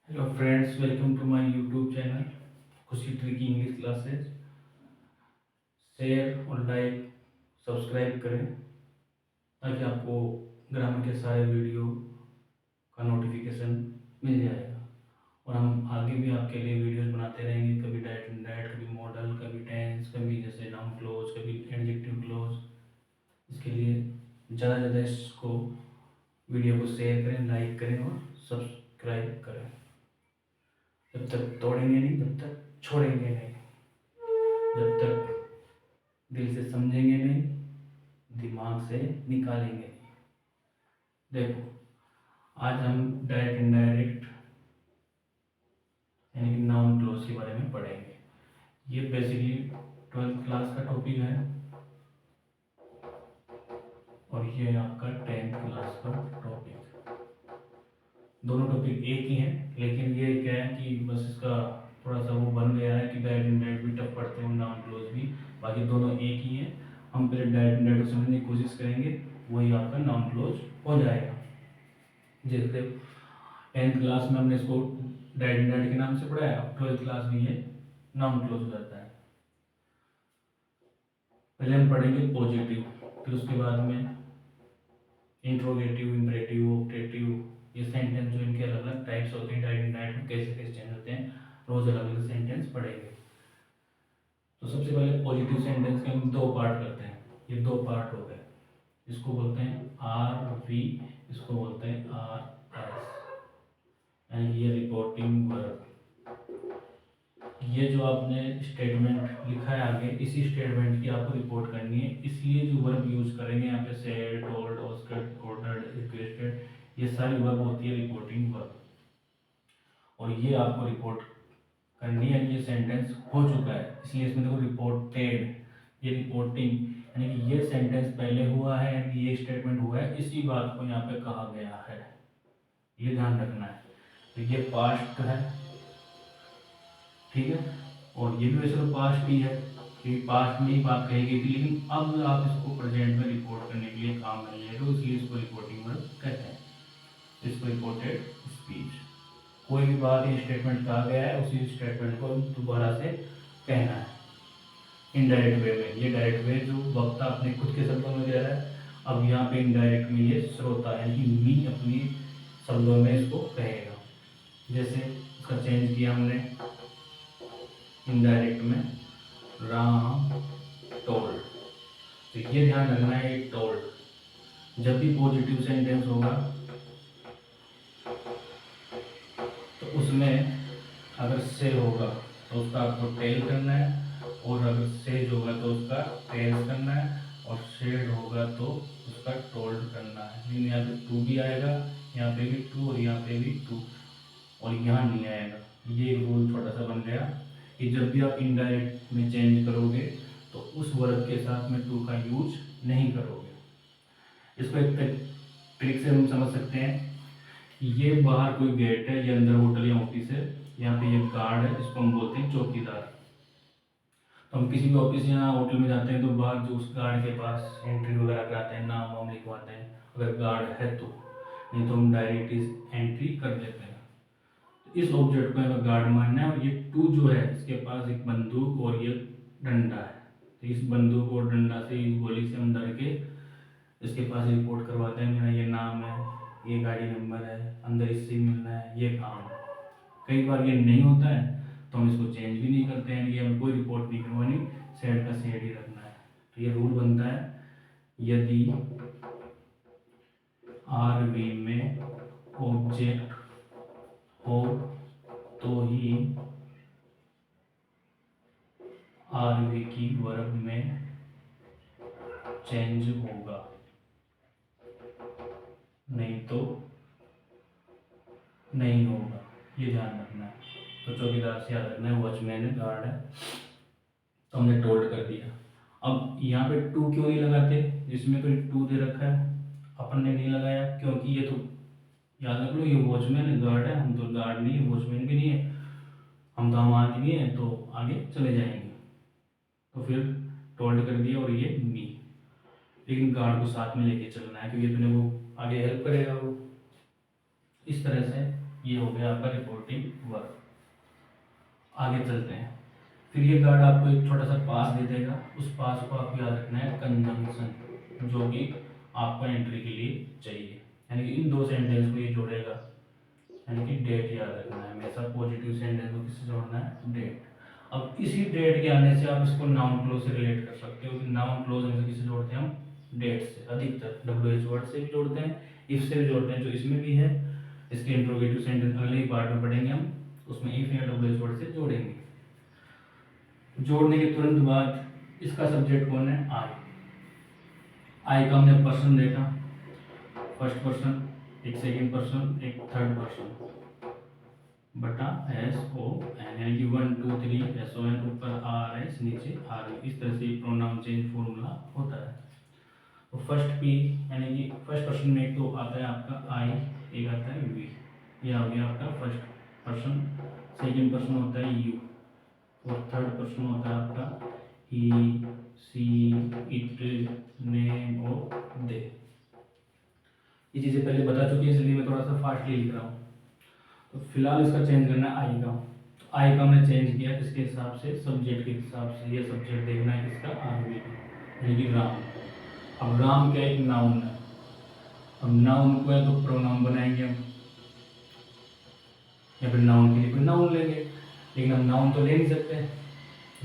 Hello friends, welcome to my YouTube channel Khushi tricky English classes. Share और like subscribe करें ताकि आपको grammar के सारे वीडियो का नोटिफिकेशन मिल जाएगा। और हम आगे भी आपके लिए वीडियोस बनाते रहेंगे, कभी डायट एंड डायट, कभी मॉडल, कभी टेंस, कभी जैसे नाउन क्लोज, कभी एडजेक्टिव क्लोज। इसके लिए ज़्यादा से ज़्यादा इसको वीडियो को शेयर करें, लाइक करें और सब्सक्राइब करें। जब तक तोड़ेंगे नहीं, तब तक छोड़ेंगे नहीं। जब तक दिल से समझेंगे नहीं, दिमाग से निकालेंगे नहीं। देखो, आज हम डायरेक्ट इनडायरेक्ट यानी कि नाउन क्लोज के बारे में पढ़ेंगे। ये बेसिकली 12th क्लास का टॉपिक है और ये आपका 10th क्लास का टॉपिक। दोनों टॉपिक एक ही हैं, लेकिन ये क्या है कि बस इसका थोड़ा सा वो बन गया है कि डायरेक्ट इनडायरेक्ट भी टफ पढ़ते हैं, नाउन क्लोज भी। बाकी दोनों एक ही हैं। हम पहले डायरेक्ट इनडायरेक्ट समझने की कोशिश करेंगे, वही आपका नाउन क्लोज हो जाएगा। जैसे 10th क्लास में हमने इसको डायरेक्ट इनडायरेक्ट के नाम से पढ़ाया, अब 12th क्लास में ये नाउन क्लोज हो जाता है। पहले हम पढ़ेंगे पॉजिटिव, फिर उसके बाद में इंट्रोगेटिव, इंपरेटिव, ऑप्टेटिव। ये सेंटेंस जो इनके अलग अलग टाइप्स होते हैं, डायरेक्ट इनडायरेक्ट में कैसे कैसे चेंज होते हैं, रोज अलग अलग सेंटेंस पढ़ेंगे। तो सबसे पहले पॉजिटिव सेंटेंस के हम दो पार्ट करते हैं। ये दो पार्ट हो गए। इसको बोलते हैं आर वी, इसको बोलते हैं आर एस, यानी ये रिपोर्टिंग वर्ब। ये जो आपने स्टेटमेंट लिखा है आगे, इसी स्टेटमेंट की आपको रिपोर्ट करनी है, इसलिए जो वर्ब यूज करेंगे यहाँ पे said, told, asked, ordered, requested, ये सारी वर्ब होती है रिपोर्टिंग वर्ब। और ये आपको रिपोर्ट करनी है। ये सेंटेंस हो चुका है, इसलिए इसमें देखो रिपोर्टेड, ये रिपोर्टिंग, यानी कि ये सेंटेंस पहले हुआ है, यानी कि ये स्टेटमेंट हुआ है, इसी बात को यहाँ पे कहा गया है। ये ध्यान रखना है। तो ये पास्ट है, ठीक है, और ये भी वैसे तो पास्ट ही है क्योंकि पास्ट में ही बात कही गई थी, लेकिन अब आप इसको प्रेजेंट में रिपोर्ट करने के लिए काम में ले रहे हो, इसलिए इसको रिपोर्टिंग वर्ब कहते हैं। इसको रिपोर्टेड स्पीच, कोई भी बात ये स्टेटमेंट कहा गया है, उसी स्टेटमेंट को दोबारा से कहना है इनडायरेक्ट वे में। ये डायरेक्ट वे जो वक्ता अपने खुद के शब्दों में कह रहा है, अब यहाँ पे इनडायरेक्ट में ये श्रोता यानी कि मी अपनी शब्दों में इसको कहेगा। जैसे इसका चेंज किया हमने इनडायरेक्ट में, राम टोल्ड। तो ये ध्यान रखना है, ये टोल्ड जब भी पॉजिटिव सेंटेंस होगा तो उसमें अगर से होगा तो उसका आपको टेल करना है, और अगर सेज होगा तो उसका टेल्स करना है, और शेड होगा तो उसका टोल्ड करना है। लेकिन यहाँ पे टू भी आएगा, यहाँ पे भी टू और यहाँ पे भी टू, और यहाँ नहीं आएगा। ये रूल छोटा सा बन गया कि जब भी आप इनडायरेक्ट में चेंज करोगे तो उस वर्ब के साथ में टू का यूज नहीं करोगे। इसको एक ट्रिक से हम समझ सकते हैं कि ये बाहर कोई गेट है, ये अंदर होटल या ऑफिस है, यहाँ पे ये गार्ड है, इसको हम बोलते हैं चौकीदार। तो हम किसी भी ऑफिस या होटल में जाते हैं तो बाहर जो उस गार्ड के पास एंट्री वगैरह कराते हैं, नाम वाम लिखवाते हैं अगर गार्ड है तो, नहीं तो हम डायरेक्ट इस एंट्री कर देते हैं। तो इस ऑब्जेक्ट को हमें गार्ड मानना है, और ये टू जो है इसके पास एक बंदूक और ये डंडा है। तो इस बंदूक और डंडा से, इस गोली से हम डर के इसके पास रिपोर्ट करवाते हैं, मेरा ये नाम है, ये गाड़ी नंबर है, अंदर इससे मिलना है, ये काम है। कई बार ये नहीं होता है तो हम इसको चेंज भी नहीं करते हैं, ये हमें कोई रिपोर्ट नहीं करवानी, सेड का सेड ही रखना है। तो ये रूल बनता है, यदि आर वी में ऑब्जेक्ट हो तो ही आर वी की वर्ब में चेंज होगा, नहीं तो नहीं होगा। ये ध्यान रखना है। तो चौकीदार से याद रखना है, वॉचमैन है, गार्ड है, तो हमने टोल्ड कर दिया। अब यहाँ पे टू क्यों नहीं लगाते, जिसमें तो टू दे रखा है, अपन ने नहीं लगाया क्योंकि ये तो याद रख लो, ये वॉचमैन है, गार्ड है, हम तो गार्ड नहीं है, वॉचमैन भी नहीं है, हम तो हम आदमी हैं, तो आगे चले जाएंगे। तो फिर टोल्ड कर दिया, और ये मी, लेकिन गार्ड को साथ में लेके चलना है क्योंकि तूने वो आगे हेल्प करेगा वो। इस तरह से ये हो गया आपका रिपोर्टिंग वर्ब। आगे चलते हैं। फिर ये गार्ड आपको एक छोटा सा पास दे देगा, उस पास को आपको याद रखना है कंजंक्शन, जो कि आपको एंट्री के लिए चाहिए, यानी कि इन दो सेंटेंस को ये जोड़ेगा, यानी कि डेट याद रखना है हमेशा। पॉजिटिव सेंटेंस को किससे जोड़ना है? डेट। अब इसी डेट के आने से आप इसको नाउन क्लोज से रिलेट कर सकते हो कि नाउन क्लोज हमेशा किससे जोड़ते हैं हम? डेट से। अधिकतर डब्ल्यू एच वर्ड से भी जोड़ते हैं, इफ से भी जोड़ते हैं, जो इसमें भी है। इसके इंट्रोगेटिव सेंटेंस अगले ही पार्ट में पढ़ेंगे हम, उसमें इफ या डब्ल्यू एच वर्ड से जोड़ेंगे। जोड़ने के तुरंत बाद इसका सब्जेक्ट कौन है? आई। आई का हमने पर्सन देखा, फर्स्ट पर्सन, एक सेकंड पर्सन, एक थर्ड पर्सन, बटा एस ओ एन, यानी कि 1 2 3 एस ओ एन, ऊपर आर एस, नीचे आर ई। इस तरह से प्रोनाउन चेंज फॉर्मूला होता है। तो फर्स्ट पी यानी कि फर्स्ट पर्सन में एक तो आता है आपका आई, एक आता है वी, यह हो गया आपका फर्स्ट पर्सन। सेकंड पर्सन होता है यू, और थर्ड पर्सन होता है आपका ही, सी, इट, नेम और दे। ये चीज़ें पहले बता चुकी है, इसलिए मैं थोड़ा सा फास्टली लिख रहा हूँ। तो फिलहाल इसका चेंज करना है आई का। तो आई का हमने चेंज किया किसके हिसाब से? सब्जेक्ट के हिसाब से। ये सब्जेक्ट देखना है किसका? आरवी का, यानी कि राम। अब राम क्या एक नाउन है, अब नाउन को है तो प्रोनाउन बनाएंगे हम, या फिर नाउन के लिए कोई नाउन लेंगे, लेकिन हम नाउन तो ले नहीं सकते,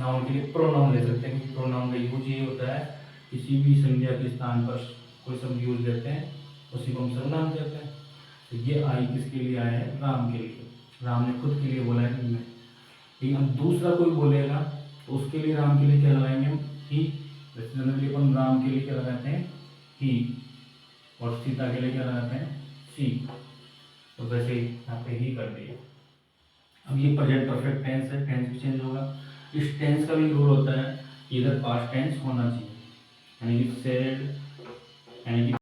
नाउन के लिए प्रोनाउन ले सकते हैं, क्योंकि प्रोनाउन का यूज ये होता है किसी भी संज्ञा के स्थान पर कोई शब्द यूज लेते हैं, उसी को हम सर्वनाम कहते हैं। तो ये आई किसके लिए आया है? राम के लिए। राम ने खुद के लिए बोला है कि मैं, लेकिन हम दूसरा कोई बोलेगा तो उसके लिए राम के लिए क्या लगाएंगे हम? ही। जैसे जनरली अपन राम के लिए क्या लगाते हैं? ही, और सीता के लिए क्या लगाते हैं? सी। तो वैसे ही यहाँ पे ही कर दिए। अब ये प्रेजेंट परफेक्ट टेंस है, टेंस भी चेंज होगा। इस टेंस का भी रूल होता है कि इधर पास्ट टेंस होना चाहिए, यानी कि सेड, यानी कि